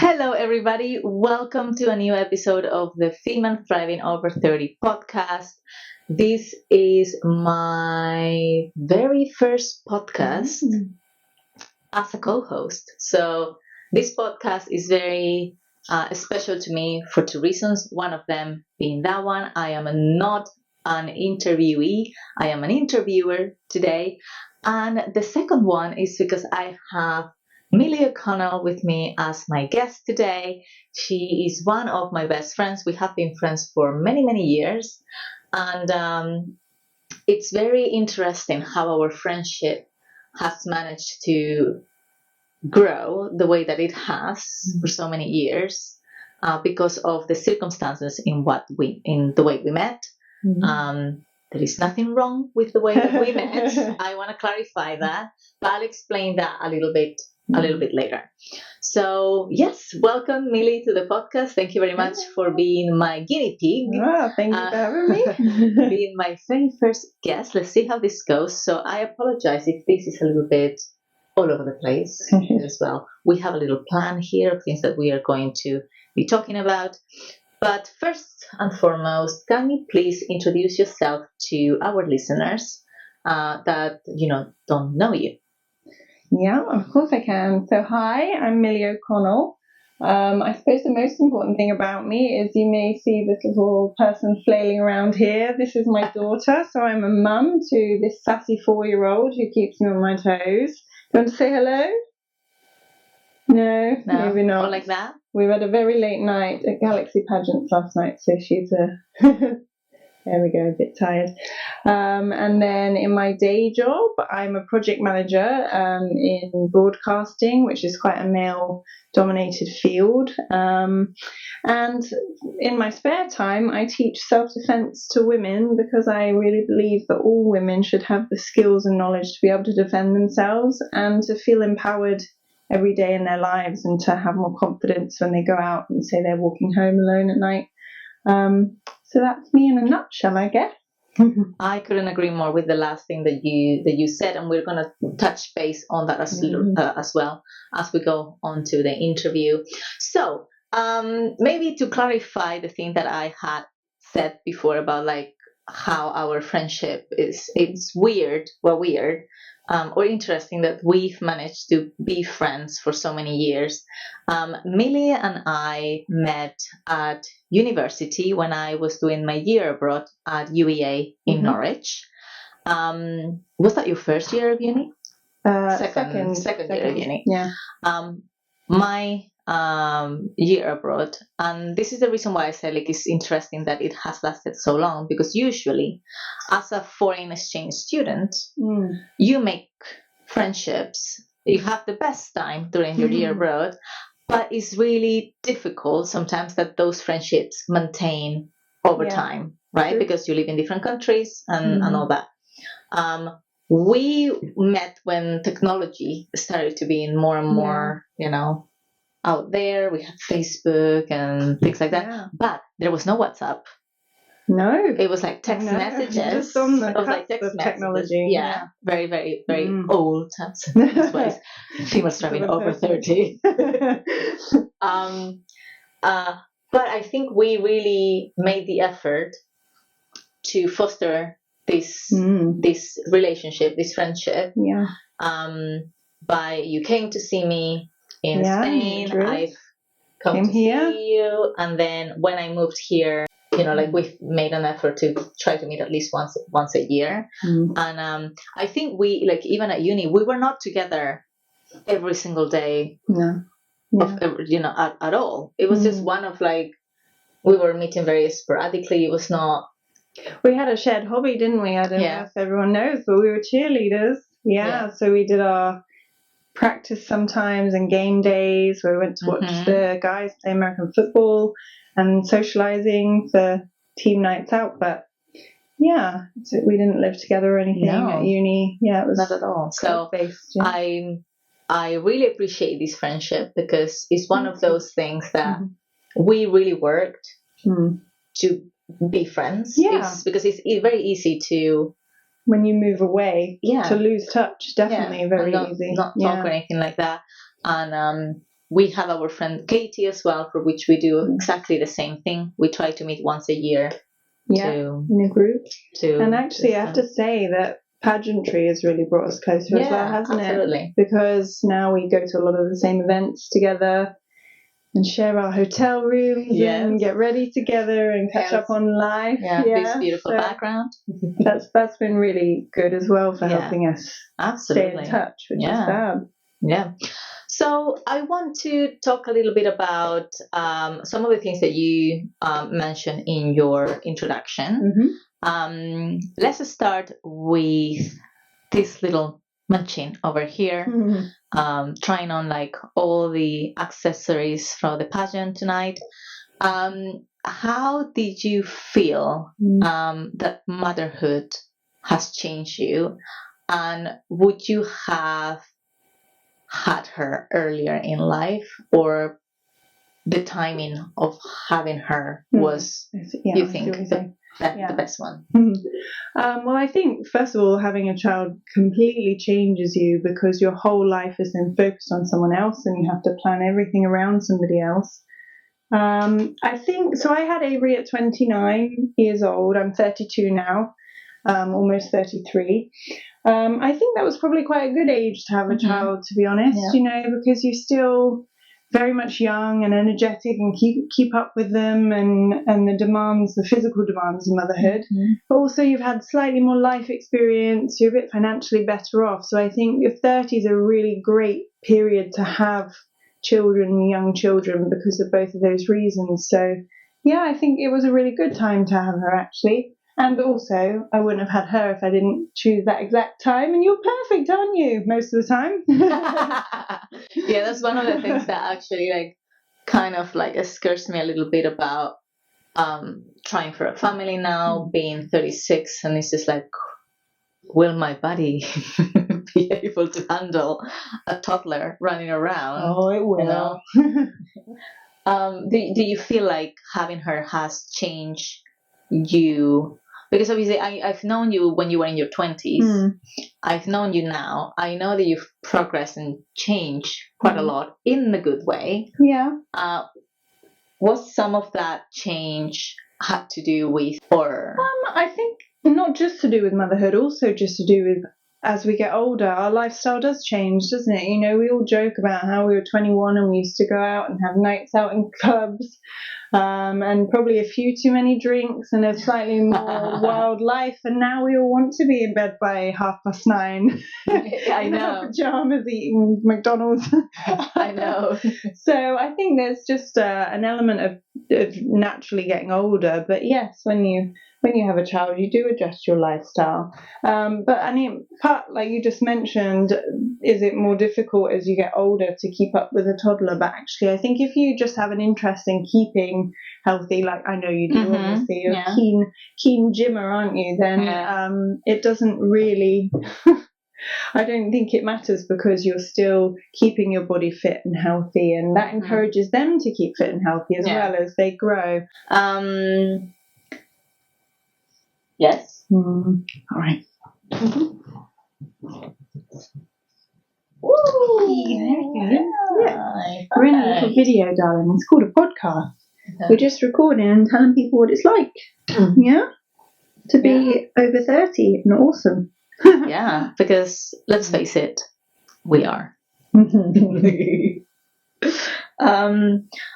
Hello, everybody. Welcome to a new episode of the Female Thriving Over 30 podcast. This is my very first podcast as a co host. So, this podcast is very special to me for two reasons. One of them being that one, I am not an interviewee, I am an interviewer today. And the second one is because I have Millie O'Connell with me as my guest today. She is one of my best friends. We have been friends for many, many years. And it's very interesting how our friendship has managed to grow the way that it has for so many years because of the circumstances in the way we met. There is nothing wrong with the way that we met. I want to clarify that, but I'll explain that a little bit later. So yes, welcome Millie to the podcast. Thank you very much for being my guinea pig. Oh, thank you for having me. Being my very first guest. Let's see how this goes. So I apologize if this is a little bit all over the place as well. We have a little plan here of things that we are going to be talking about. But first and foremost, can you please introduce yourself to our listeners that don't know you? Yeah, of course I can. So hi, I'm Millie O'Connell. I suppose the most important thing about me is you may see this little person flailing around here. This is my daughter. So I'm a mum to this sassy 4-year-old who keeps me on my toes. You want to say hello? No, maybe not. Or like that? We had a very late night at Galaxy Pageants last night, so she's there we go, a bit tired. And then in my day job, I'm a project manager in broadcasting, which is quite a male-dominated field. And in my spare time, I teach self-defense to women because I really believe that all women should have the skills and knowledge to be able to defend themselves and to feel empowered every day in their lives and to have more confidence when they go out and say they're walking home alone at night. So that's me in a nutshell, I guess. I couldn't agree more with the last thing that you said, and we're going to touch base on that as well as we go on to the interview. So maybe to clarify the thing that I had said before about like how our friendship it's weird. We're weird. Or interesting that we've managed to be friends for so many years. Millie and I met at university when I was doing my year abroad at UEA in Norwich. Was that your first year of uni? Second year of uni. Yeah. My year abroad, and this is the reason why I say like it's interesting that it has lasted so long, because usually as a foreign exchange student you make friendships, you have the best time during your year abroad, but it's really difficult sometimes that those friendships maintain over time, right? True. Because you live in different countries and all that. We met when technology started to be more and more out there. We had Facebook and things like that, but there was no WhatsApp. No, it was like text messages. Just on the like text of technology. Yeah, very, very, very old. That's why female thriving over 30. But I think we really made the effort to foster this relationship, this friendship. Yeah. By you came to see me in Spain, I've come to here. see you, and then when I moved here, like we've made an effort to try to meet at least once a year. And I think we, like, even at uni, we were not together every single day. At all. It was just one of like, we were meeting very sporadically. It was not. We had a shared hobby, didn't we? I don't know if everyone knows, but we were cheerleaders. So we did our practice sometimes and game days where we went to watch the guys play American football and socializing for team nights out. But we didn't live together or anything at uni. It was not at all. So I really appreciate this friendship because it's one of those things that we really worked to be friends. Because it's very easy to, when you move away, to lose touch. Definitely very easy. Not talk or anything like that. And we have our friend Katie as well, for which we do exactly the same thing. We try to meet once a year. In a group. And actually, I have to say that pageantry has really brought us closer as well, hasn't it? Because now we go to a lot of the same events together and share our hotel rooms and get ready together and catch up on life. This beautiful background. That's been really good as well for helping us stay in touch, which is fab. Yeah. So I want to talk a little bit about some of the things that you mentioned in your introduction. Let's start with this little machine over here, trying on like all the accessories for the pageant tonight. How did you feel that motherhood has changed you? And would you have had her earlier in life, or the timing of having her was, you think, the best one? Well, I think, first of all, having a child completely changes you because your whole life is then focused on someone else and you have to plan everything around somebody else. I think, so I had Avery at 29 years old. I'm 32 now, almost 33. I think that was probably quite a good age to have a child, to be honest, because you're still very much young and energetic and keep up with them and the demands, the physical demands of motherhood. But also you've had slightly more life experience, you're a bit financially better off. So I think your 30s are a really great period to have children, young children, because of both of those reasons. So yeah, I think it was a really good time to have her, actually. And also, I wouldn't have had her if I didn't choose that exact time. And you're perfect, aren't you? Most of the time. Yeah, that's one of the things that actually kind of scares me a little bit about trying for a family now, being 36, and it's just like, will my body be able to handle a toddler running around? Oh, it will. Do you feel like having her has changed you? Because obviously I've known you when you were in your 20s. I've known you now. I know that you've progressed and changed quite a lot in the good way. Yeah. What some of that change had to do with, or? I think not just to do with motherhood, also just to do with, as we get older, our lifestyle does change, doesn't it? You know, we all joke about how we were 21 and we used to go out and have nights out in clubs. And probably a few too many drinks and a slightly more wild life. And now we all want to be in bed by 9:30. I know. Pajamas eating McDonald's. I know. So I think there's just an element of naturally getting older. But yes, when you have a child, you do adjust your lifestyle. But I mean, like you just mentioned, is it more difficult as you get older to keep up with a toddler? But actually, I think if you just have an interest in keeping healthy, like I know you do, obviously, you're a keen gymmer, aren't you? Then it doesn't really. I don't think it matters because you're still keeping your body fit and healthy, and that encourages them to keep fit and healthy as well as they grow. Yes. All right. Ooh, there we go. Yeah. We're in a little video, darling. It's called a podcast. We're just recording and telling people what it's like. Yeah? To be over 30 and awesome. Yeah, because let's face it, we are.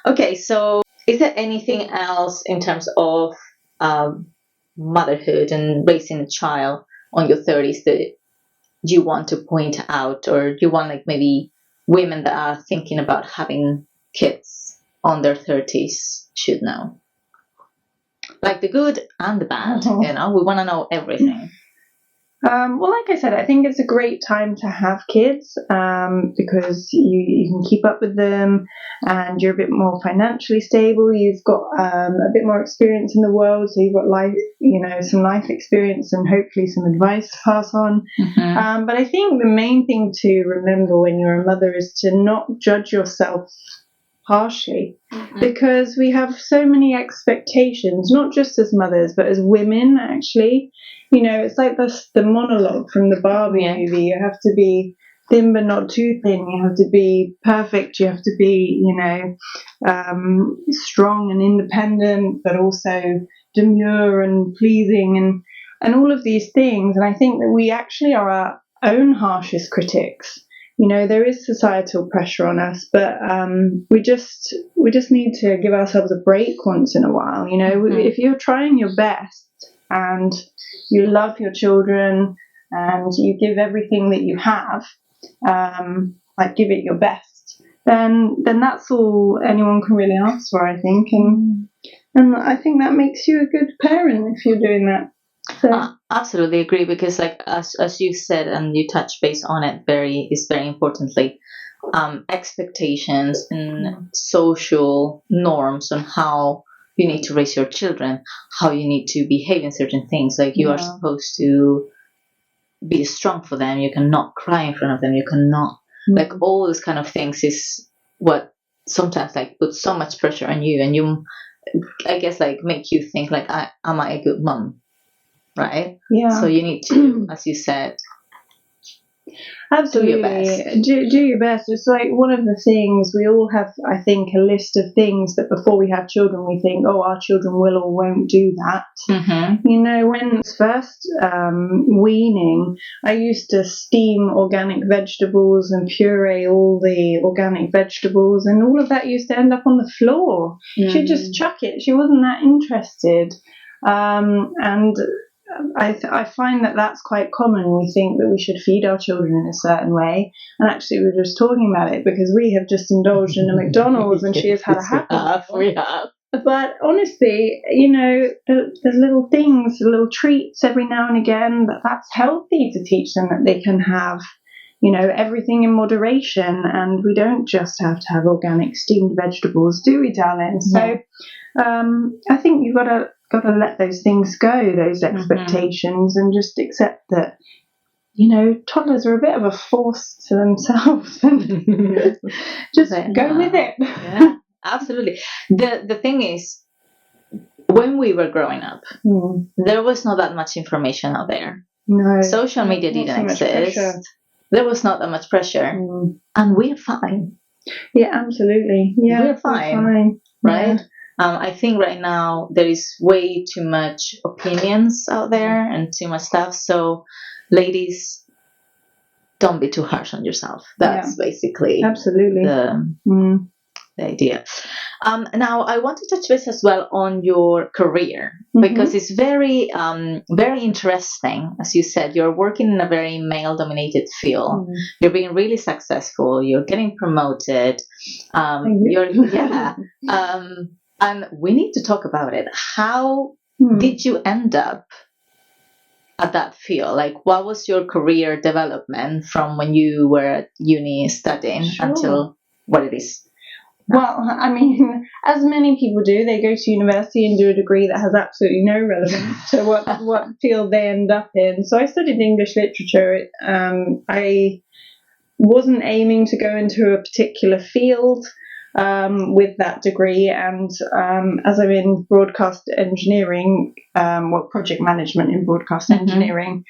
Okay, so is there anything else in terms of motherhood and raising a child on your 30s that you want to point out, or you want maybe women that are thinking about having kids on their 30s should know? Like the good and the bad, we want to know everything. Well, like I said, I think it's a great time to have kids because you can keep up with them and you're a bit more financially stable. You've got a bit more experience in the world, so you've got some life experience and hopefully some advice to pass on. But I think the main thing to remember when you're a mother is to not judge yourself harshly, because we have so many expectations, not just as mothers but as women, actually. You know, it's like the monologue from the Barbie movie. You have to be thin but not too thin. You have to be perfect. You have to be, strong and independent, but also demure and pleasing, and all of these things. And I think that we actually are our own harshest critics. There is societal pressure on us, but we just need to give ourselves a break once in a while. If you're trying your best and you love your children and you give everything that you have, like give it your best, then that's all anyone can really ask for, I think. And I think that makes you a good parent if you're doing that. So. Absolutely agree, because like as you said, and you touch base on it very importantly, expectations and social norms on how you need to raise your children, how you need to behave in certain things. Like you are supposed to be strong for them, you cannot cry in front of them, you cannot like all those kind of things is what sometimes like puts so much pressure on you, and you, I guess, like make you think like, am I a good mom? Right? Yeah. So you need to, as you said, absolutely do your best. Do your best. It's like one of the things we all have, I think, a list of things that before we have children, we think, oh, our children will or won't do that. When I was first weaning, I used to steam organic vegetables and puree all the organic vegetables, and all of that used to end up on the floor. She'd just chuck it. She wasn't that interested. And I find that that's quite common. We think that we should feed our children in a certain way, and actually we're just talking about it because we have just indulged in a McDonald's and she has had a happy meal. We have. But honestly, the little things, the little treats every now and again, that's healthy to teach them that they can have, everything in moderation, and we don't just have to have organic steamed vegetables, do we, darling? So I think you've got to let those things go, those expectations, and just accept that, toddlers are a bit of a force to themselves, and just go with it. Yeah, absolutely. The thing is, when we were growing up, there was not that much information out there. No. Social media didn't exist. There was not that much pressure. And we're fine. Yeah, absolutely. Yeah, we're fine. Right? Yeah. I think right now there is way too much opinions out there and too much stuff. So, ladies, don't be too harsh on yourself. That's basically absolutely the idea. Now, I want to touch base as well on your career, because it's very, very interesting. As you said, you're working in a very male-dominated field. You're being really successful. You're getting promoted. And we need to talk about it. How did you end up at that field? Like, what was your career development from when you were at uni studying until what it is? Well, I mean, as many people do, they go to university and do a degree that has absolutely no relevance to what field they end up in. So I studied English literature. I wasn't aiming to go into a particular field with that degree, and as I'm in broadcast engineering, project management in broadcast engineering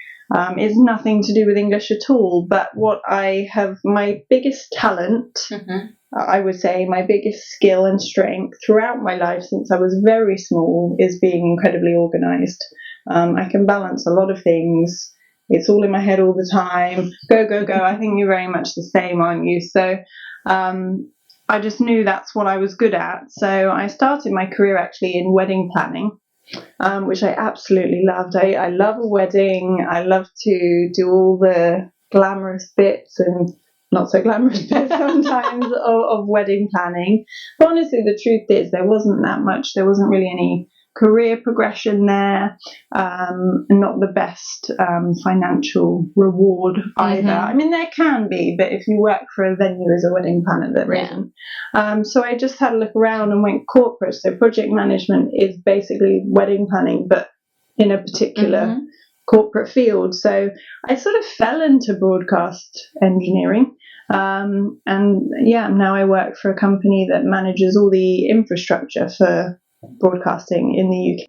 is nothing to do with English at all. But what I have, my biggest talent, I would say my biggest skill and strength throughout my life since I was very small, is being incredibly organised. I can balance a lot of things. It's all in my head all the time. Go, go, go. I think you're very much the same, aren't you? So I just knew that's what I was good at. So I started my career actually in wedding planning, which I absolutely loved. I love a wedding. I love to do all the glamorous bits and not so glamorous bits sometimes of wedding planning. But honestly, the truth is there wasn't that much. There wasn't really any career progression there, not the best financial reward either. I mean, there can be, but if you work for a venue as a wedding planner, there isn't. So I just had a look around and went corporate. So project management is basically wedding planning, but in a particular corporate field. So I sort of fell into broadcast engineering. And now I work for a company that manages all the infrastructure for broadcasting in the UK.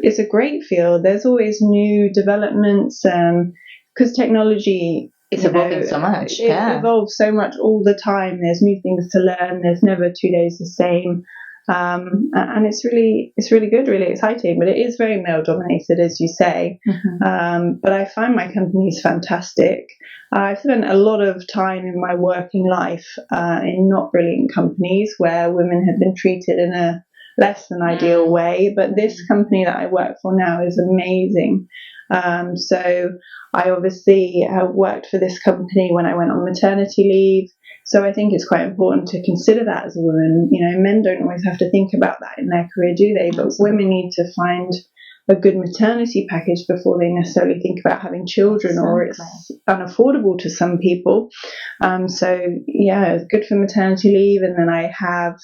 It's a great field. There's always new developments, because technology It's evolving so much. It evolves so much all the time. There's new things to learn. There's never 2 days the same. And it's really good, really exciting, but it is very male dominated, as you say. But I find my company is fantastic. I've spent a lot of time in my working life in not brilliant companies where women have been treated in a less than ideal way, but this company that I work for now is amazing. So I obviously worked for this company when I went on maternity leave. So I think it's quite important to consider that as a woman. You know, men don't always have to think about that in their career, do they? But women need to find a good maternity package before they necessarily think about having children, or it's unaffordable to some people. So yeah, it's good for maternity leave. And then I have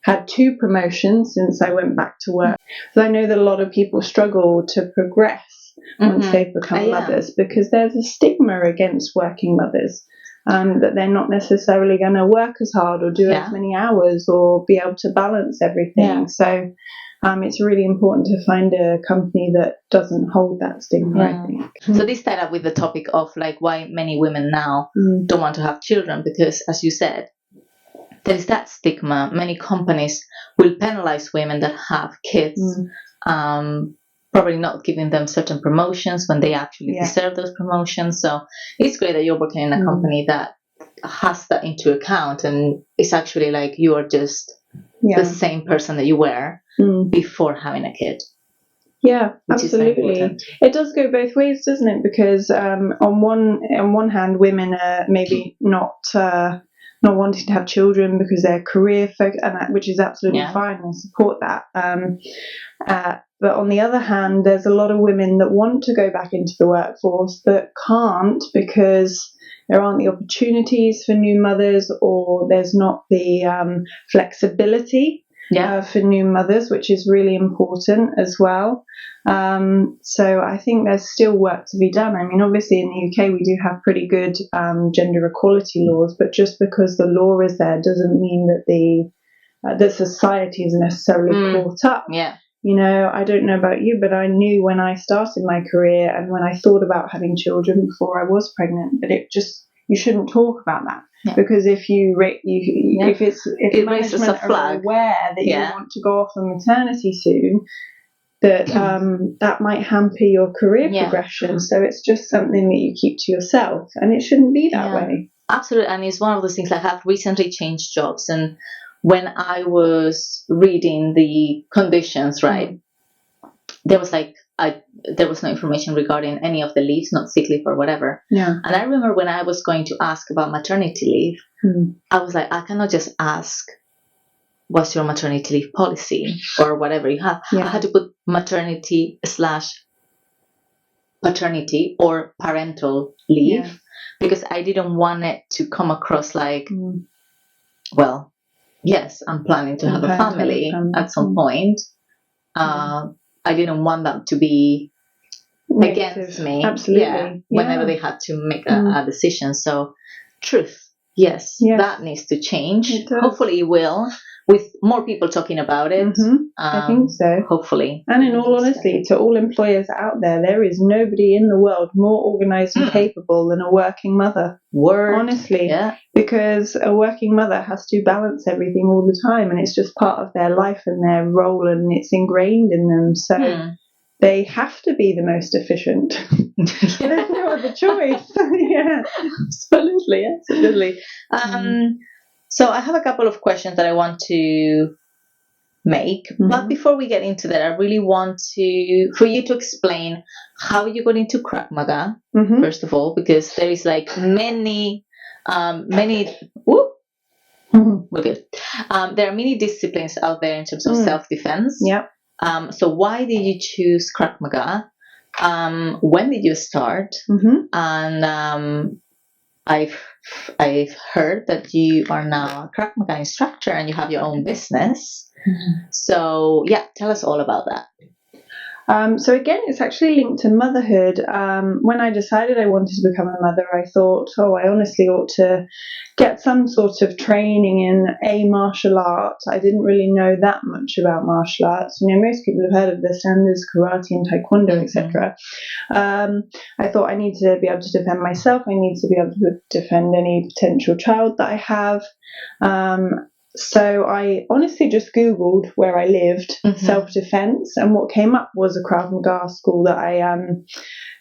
had 2 promotions since I went back to work. So I know that a lot of people struggle to progress once they've become mothers, because there's a stigma against working mothers. That they're not necessarily going to work as hard or do as many hours or be able to balance everything. So it's really important to find a company that doesn't hold that stigma, I think. So this tied up with the topic of like why many women now don't want to have children, because as you said, there is that stigma. Many companies will penalize women that have kids, probably not giving them certain promotions when they actually deserve those promotions. So it's great that you're working in a company that has that into account, and it's actually like you are just the same person that you were before having a kid. Yeah, absolutely. It does go both ways, doesn't it? Because on one hand, women are maybe not wanting to have children because they're career focused, which is absolutely fine. I support that. But on the other hand, there's a lot of women that want to go back into the workforce that can't because there aren't the opportunities for new mothers, or there's not the flexibility for new mothers, which is really important as well. So I think there's still work to be done. I mean, obviously in the UK we do have pretty good gender equality laws, but just because the law is there doesn't mean that the society is necessarily caught up. You know, I don't know about you, but I knew when I started my career and when I thought about having children before I was pregnant, that you shouldn't talk about that, because if raises a flag, aware that you want to go off on maternity soon, that might hamper your career progression. So it's just something that you keep to yourself, and it shouldn't be that way. Absolutely, and it's one of those things. I have recently changed jobs, and when I was reading the conditions, there was no information regarding any of the leaves, not sick leave or whatever. And I remember when I was going to ask about maternity leave, I was like, I cannot just ask, what's your maternity leave policy or whatever you have. I had to put maternity / paternity or parental leave, because I didn't want it to come across like, well, yes, I'm planning to have a family at some point. I didn't want them to be against me. Absolutely. Whenever they had to make a decision. So, truth. Yes, that needs to change. Hopefully it will, with more people talking about it. I think so. Hopefully. And in all honesty, to all employers out there is nobody in the world more organised and capable than a working mother. Honestly. Because a working mother has to balance everything all the time, and it's just part of their life and their role, and it's ingrained in them. So they have to be the most efficient. There's no other choice. Absolutely. So I have a couple of questions that I want to make, but before we get into that, I really want for you to explain how you got into Krav Maga, first of all, because there is like many. We're good. There are many disciplines out there in terms of self-defense. So why did you choose Krav Maga? When did you start? And I've heard that you are now a Krav Maga instructor and you have your own business. So tell us all about that. So again, it's actually linked to motherhood. When I decided I wanted to become a mother, I thought, I honestly ought to get some sort of training in a martial art. I didn't really know that much about martial arts. Most people have heard of the standards, karate and taekwondo, etc. I thought I need to be able to defend myself. I need to be able to defend any potential child that I have. So I honestly just Googled where I lived, self-defense, and what came up was a Krav Maga school that I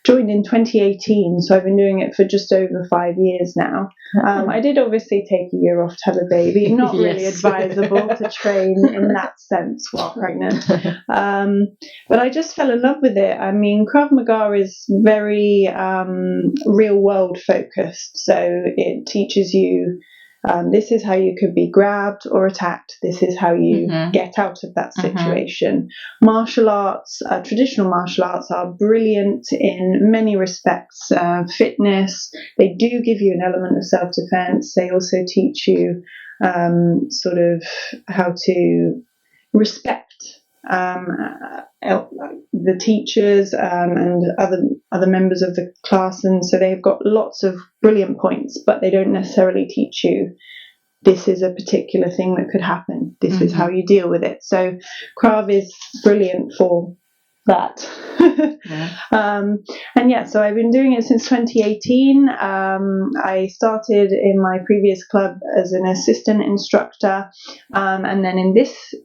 joined in 2018. So I've been doing it for just over 5 years now. I did obviously take a year off to have a baby. Not really advisable to train in that sense while pregnant. But I just fell in love with it. I mean, Krav Maga is very real world focused. So it teaches you this is how you could be grabbed or attacked. This is how you get out of that situation. Martial arts, traditional martial arts, are brilliant in many respects. Fitness, they do give you an element of self-defense. They also teach you sort of how to respect the teachers and other members of the class, and so they've got lots of brilliant points, but they don't necessarily teach you this is a particular thing that could happen, this is how you deal with it. So Krav is brilliant for that. So I've been doing it since 2018. I started in my previous club as an assistant instructor, and then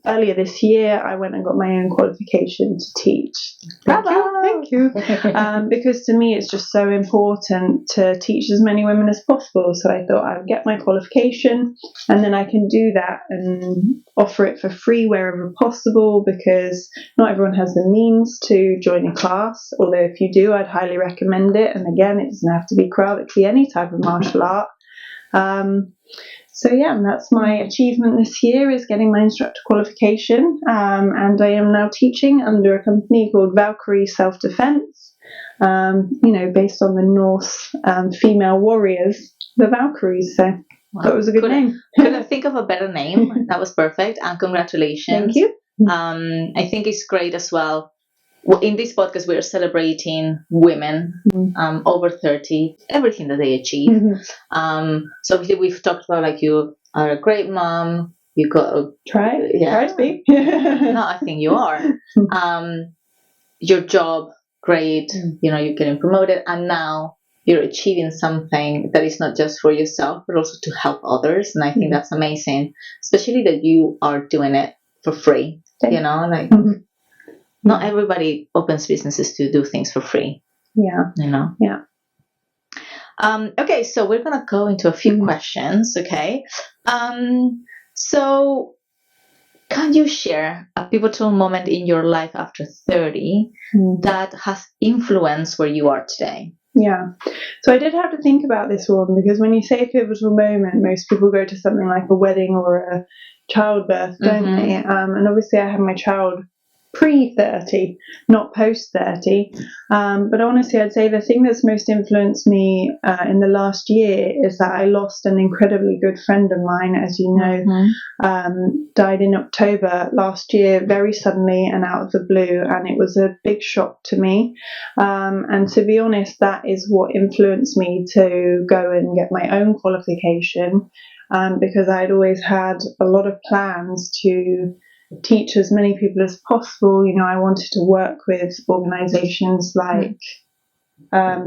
earlier this year I went and got my own qualification to teach. Thank you. Because to me it's just so important to teach as many women as possible, so I thought I would get my qualification and then I can do that and offer it for free wherever possible, because not everyone has the means to join a class, although if you do, I'd highly recommend it. And again, it doesn't have to be Krav, it could be any type of martial art. And that's my achievement this year, is getting my instructor qualification, and I am now teaching under a company called Valkyrie Self-Defense, based on the Norse female warriors, the Valkyries. So that was a good name. Couldn't think of a better name. That was perfect, and congratulations. Thank you. I think it's great as well. In this podcast, we're celebrating women over 30, everything that they achieve. So obviously we've talked about you are a great mom. You got try to be. No, I think you are. Your job, great. You're getting promoted, and now you're achieving something that is not just for yourself, but also to help others. And I think that's amazing, especially that you are doing it for free. Not everybody opens businesses to do things for free. Yeah. Yeah. Okay, so we're gonna go into a few questions. Okay. So can you share a pivotal moment in your life after 30 that has influenced where you are today? Yeah. So I did have to think about this one, because when you say pivotal moment, most people go to something like a wedding or a childbirth, don't they? And obviously I had my child pre-30, not post-30. But honestly, I'd say the thing that's most influenced me in the last year is that I lost an incredibly good friend of mine, as you know, died in October last year, very suddenly and out of the blue, and it was a big shock to me. And to be honest, that is what influenced me to go and get my own qualification, because I'd always had a lot of plans to teach as many people as possible. I wanted to work with organisations like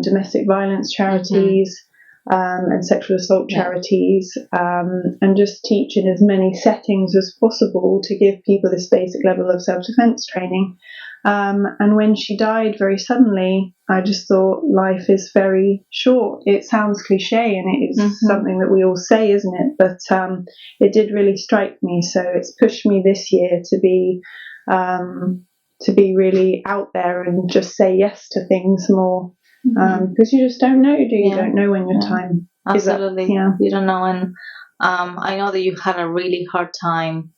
domestic violence charities and sexual assault charities, and just teach in as many settings as possible to give people this basic level of self-defense training. And when she died very suddenly, I just thought life is very short. It sounds cliche, and it is something that we all say, isn't it? But it did really strike me. So it's pushed me this year to be really out there and just say yes to things more, because you just don't know, do you? You don't know when your time Absolutely. is up. You don't know. And I know that you had a really hard time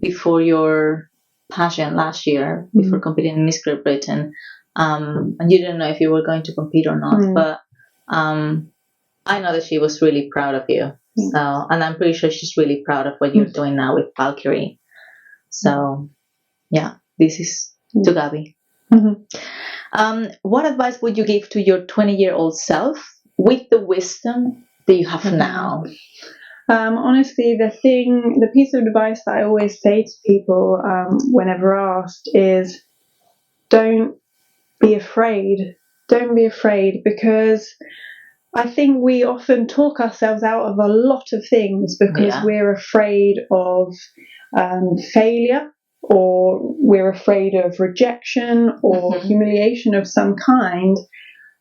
before your pageant last year, before competing in Miss Great Britain, and you didn't know if you were going to compete or not, but I know that she was really proud of you. So, and I'm pretty sure she's really proud of what you're doing now with Valkyrie. So yeah, this is to Gabby. What advice would you give to your 20-year-old self with the wisdom that you have now? Honestly, the piece of advice that I always say to people whenever asked is, don't be afraid. Don't be afraid, because I think we often talk ourselves out of a lot of things because we're afraid of failure, or we're afraid of rejection or humiliation of some kind.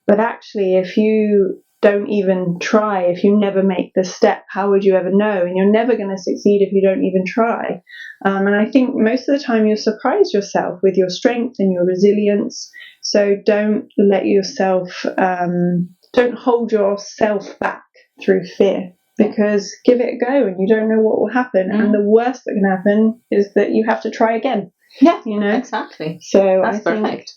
But actually, if you don't even try, if you never make the step, how would you ever know? And you're never going to succeed if you don't even try. And I think most of the time you'll surprise yourself with your strength and your resilience. So don't let yourself, don't hold yourself back through fear, because give it a go and you don't know what will happen. And the worst that can happen is that you have to try again. Yeah, you know, exactly. So that's perfect.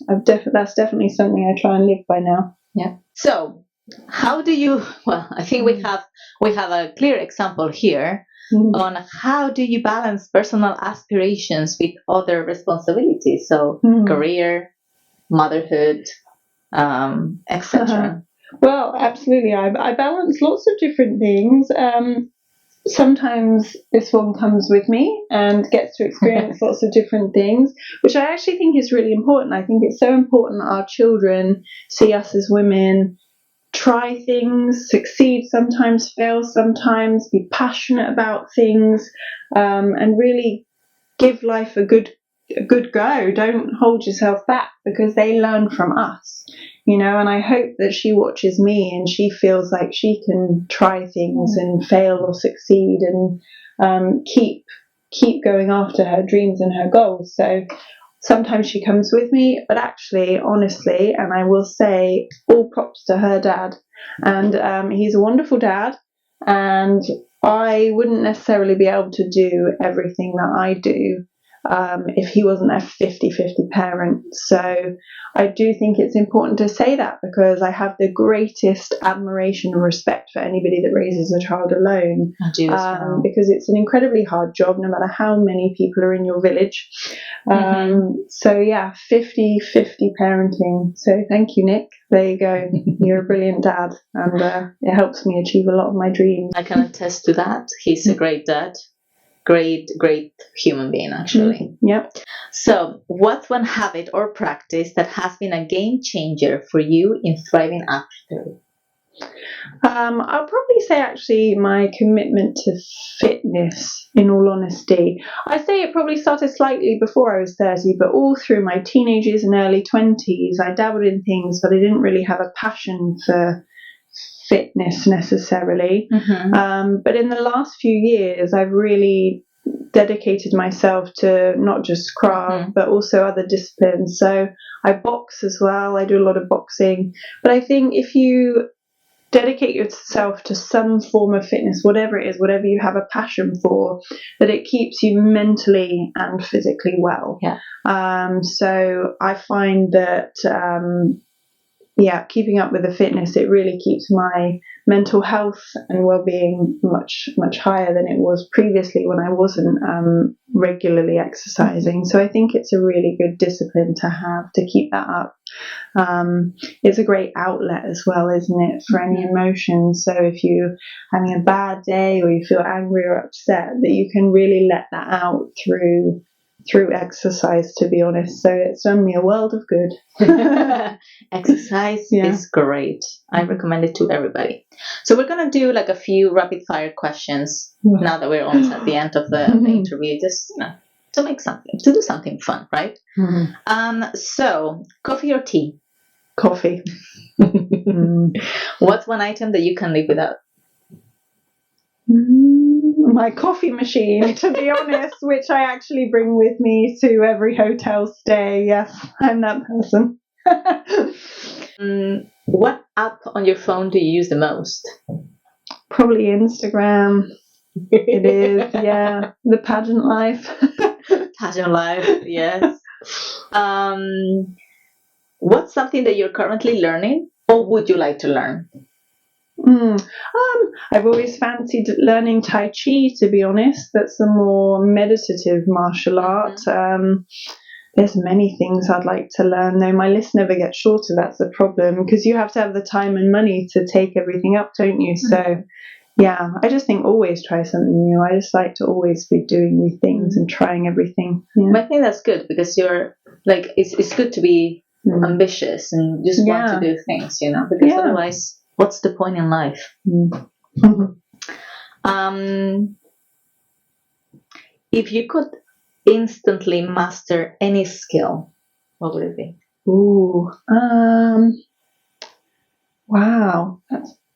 That's definitely something I try and live by now. Yeah. So, how do you? Well, I think we have a clear example here on how do you balance personal aspirations with other responsibilities. So, career, motherhood, etc. Well, absolutely. I balance lots of different things. Sometimes this one comes with me and gets to experience lots of different things, which I actually think is really important. I think it's so important that our children see us as women try things, succeed sometimes, fail sometimes, be passionate about things, and really give life a good go. Don't hold yourself back, because they learn from us, and I hope that she watches me and she feels like she can try things and fail or succeed, and keep going after her dreams and her goals. So sometimes she comes with me, but actually, honestly, and I will say, all props to her dad. And he's a wonderful dad, and I wouldn't necessarily be able to do everything that I do if he wasn't a 50-50 parent. So I do think it's important to say that, because I have the greatest admiration and respect for anybody that raises a child alone. I do as well. Because it's an incredibly hard job, no matter how many people are in your village. So yeah, 50-50 parenting. So thank you, Nick. There you go. You're a brilliant dad, and it helps me achieve a lot of my dreams. I can attest to that. He's a great dad. Great human being, actually. Yep. So, what's one habit or practice that has been a game changer for you in thriving after 30? I'll probably say actually my commitment to fitness, in all honesty. I'd say it probably started slightly before I was 30, but all through my teenage years and early 20s, I dabbled in things, but I didn't really have a passion for fitness necessarily. But in the last few years, I've really dedicated myself to not just Krav, but also other disciplines. So I box as well. I do a lot of boxing. But I think if you dedicate yourself to some form of fitness, whatever it is, whatever you have a passion for, that it keeps you mentally and physically well. So I find that keeping up with the fitness, it really keeps my mental health and well-being much higher than it was previously when I wasn't regularly exercising. So I think it's a really good discipline to have, to keep that up. It's a great outlet as well, isn't it, for any emotions. So if you're having a bad day or you feel angry or upset, that you can really let that out through exercise, to be honest. So it's done me a world of good. Exercise is great. I recommend it to everybody. So we're going to do like a few rapid fire questions now that we're almost at the end of the interview, just to do something fun, right? So coffee or tea? Coffee. What's one item that you can live without? My coffee machine, to be honest, which I actually bring with me to every hotel stay. Yes, I'm that person. What app on your phone do you use the most? Probably Instagram. It is, yeah. The pageant life. Pageant life, yes. What's something that you're currently learning, or would you like to learn? I've always fancied learning Tai Chi, to be honest. That's a more meditative martial art. there's many things I'd like to learn, though my list never gets shorter. That's the problem, because you have to have the time and money to take everything up, don't you? So yeah, I just think always try something new. I just like to always be doing new things and trying everything. I think that's good, because you're like, it's good to be ambitious and just want to do things, because otherwise, what's the point in life? If you could instantly master any skill, what would it be? Ooh, wow.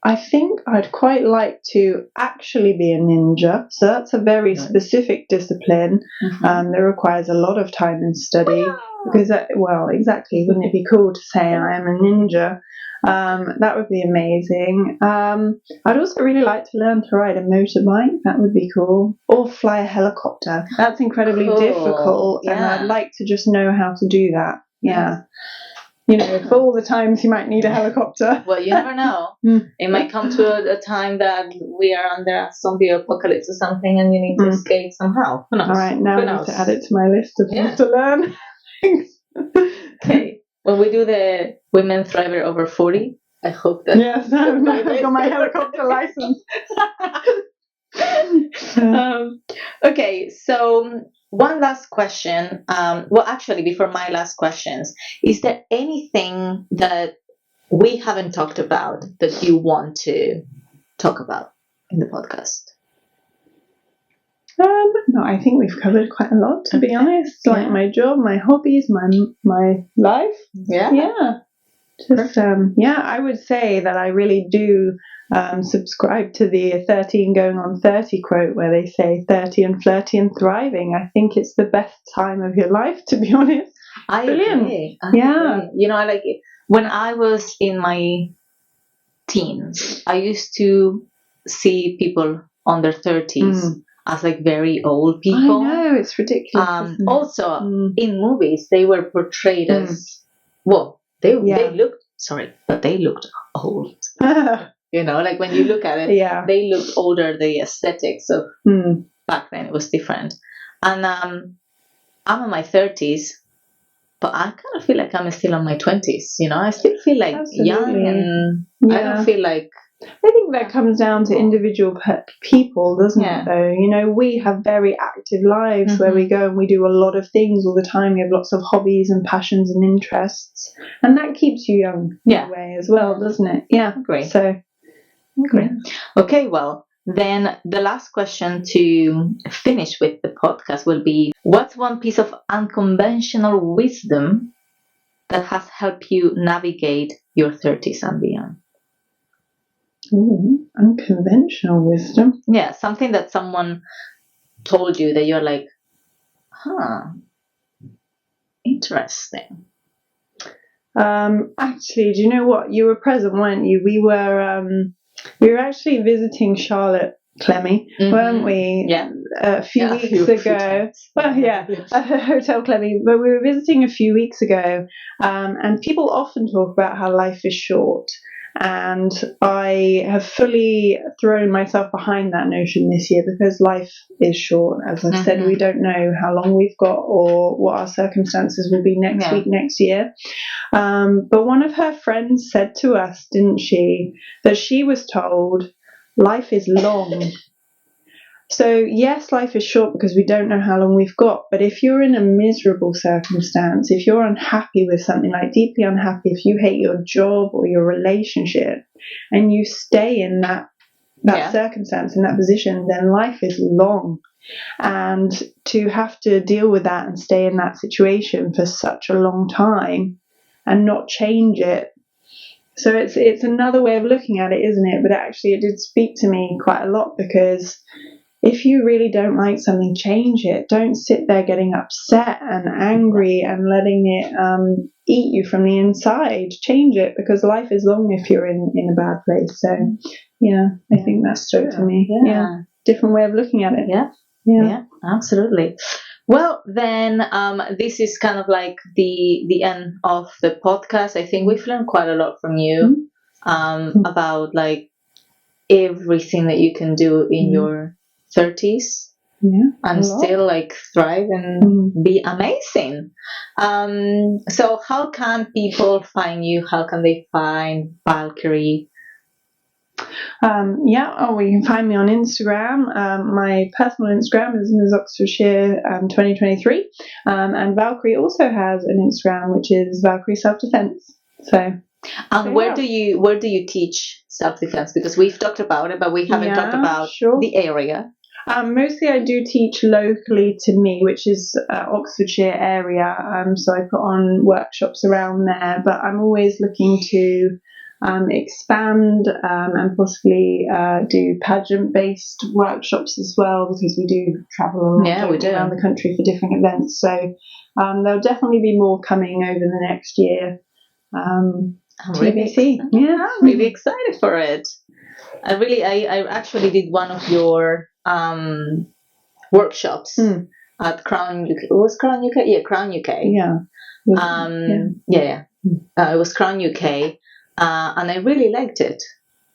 I think I'd quite like to actually be a ninja. So that's a very specific discipline that requires a lot of time and study. Because, exactly, wouldn't it be cool to say I am a ninja? That would be amazing. I'd also really like to learn to ride a motorbike. That would be cool. Or fly a helicopter. That's incredibly difficult, and I'd like to just know how to do that. Yeah. For all the times you might need a helicopter. Well, you never know. It might come to a time that we are under a zombie apocalypse or something, and you need to escape somehow. Who knows? All right, now I need to add it to my list of things to learn. Okay. When we do the Women Thriver over 40, I hope that... Yes, I've got my helicopter license. Okay, so one last question. Actually, before my last questions, is there anything that we haven't talked about that you want to talk about in the podcast? No, I think we've covered quite a lot, to be honest. Like my job, my hobbies, my life. Yeah. Just, I would say that I really do subscribe to the 13 going on 30 quote, where they say 30 and flirty and thriving. I think it's the best time of your life, to be honest. Brilliant. Agree. Agree. I like it. When I was in my teens, I used to see people on their 30s as like very old people. I know, it's ridiculous. Also, in movies, they were portrayed as, they looked old. Like when you look at it, they looked older. The aesthetics of back then, it was different. And I'm in my 30s, but I kind of feel like I'm still in my 20s. I still feel like young, and I don't feel like... I think that comes down to individual people, doesn't it, though? We have very active lives where we go and we do a lot of things all the time. We have lots of hobbies and passions and interests. And that keeps you young in a way as well, doesn't it? Yeah. Great. So, great. Okay, well, then the last question to finish with the podcast will be, what's one piece of unconventional wisdom that has helped you navigate your 30s and beyond? Ooh, unconventional wisdom. Yeah, something that someone told you that you're like, interesting. Actually, do you know what? You were present, weren't you? We were actually visiting Charlotte Clemmy, weren't we? Yeah. A few weeks ago. Hotel Clemmy. But we were visiting a few weeks ago, and people often talk about how life is short. And I have fully thrown myself behind that notion this year, because life is short. As I've said, we don't know how long we've got or what our circumstances will be next week, next year. But one of her friends said to us, didn't she, that she was told life is long. So yes, life is short because we don't know how long we've got. But if you're in a miserable circumstance, if you're unhappy with something, like deeply unhappy, if you hate your job or your relationship, and you stay in that circumstance, in that position, then life is long. And to have to deal with that and stay in that situation for such a long time and not change it. So it's another way of looking at it, isn't it? But actually it did speak to me quite a lot, because if you really don't like something, change it. Don't sit there getting upset and angry and letting it eat you from the inside. Change it, because life is long if you're in a bad place. So, I think that spoke to me. Yeah. Different way of looking at it. Yeah, absolutely. Well, then this is kind of like the end of the podcast. I think we've learned quite a lot from you about like everything that you can do in your 30s. and still like thrive and be amazing. So how can people find you? How can they find Valkyrie? You can find me on Instagram. My personal Instagram is Ms. Oxfordshire 2023, and Valkyrie also has an Instagram, which is Valkyrie Self Defense. And where do you teach self defense? Because we've talked about it, but we haven't talked about the area. Mostly I do teach locally to me, which is Oxfordshire area. So I put on workshops around there, but I'm always looking to expand and possibly do pageant-based workshops as well, because we do travel a lot around the country for different events. So there'll definitely be more coming over the next year. TBC. I'm really excited for it. I actually did one of your workshops at Crown UK. It was Crown UK? Yeah, Crown UK. Yeah. It was Crown UK, and I really liked it.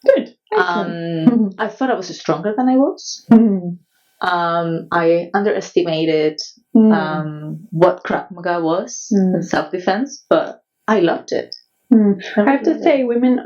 Good. I thought I was stronger than I was. I underestimated what Krav Maga was in self-defense, but I loved it. I have to say, women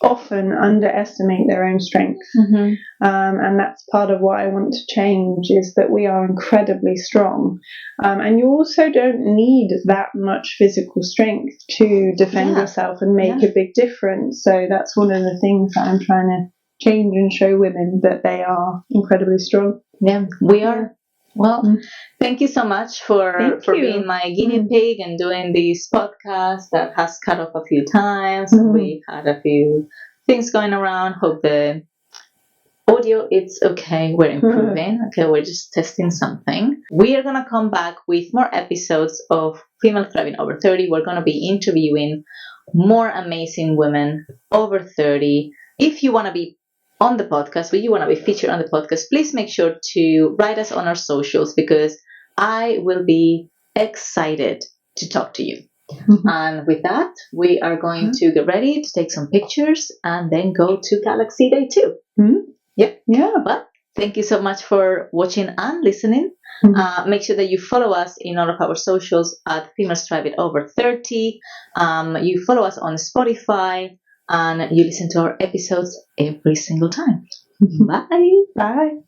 often underestimate their own strength, and that's part of what I want to change, is that we are incredibly strong, and you also don't need that much physical strength to defend yourself and make a big difference. So that's one of the things that I'm trying to change and show women, that they are incredibly strong. Yeah, we are. Well, thank you so much for being my guinea pig and doing this podcast that has cut off a few times. We've had a few things going around. Hope the audio is okay. We're improving. Okay, we're just testing something. We are going to come back with more episodes of Female Thriving Over 30. We're going to be interviewing more amazing women over 30. If you want to be on the podcast, you want to be featured on the podcast, please make sure to write us on our socials, because I will be excited to talk to you. And with that, we are going to get ready to take some pictures and then go to Galaxy Day 2. But thank you so much for watching and listening. Make sure that you follow us in all of our socials at Female Thriving Over 30. You follow us on Spotify, and you listen to our episodes every single time. Bye. Bye.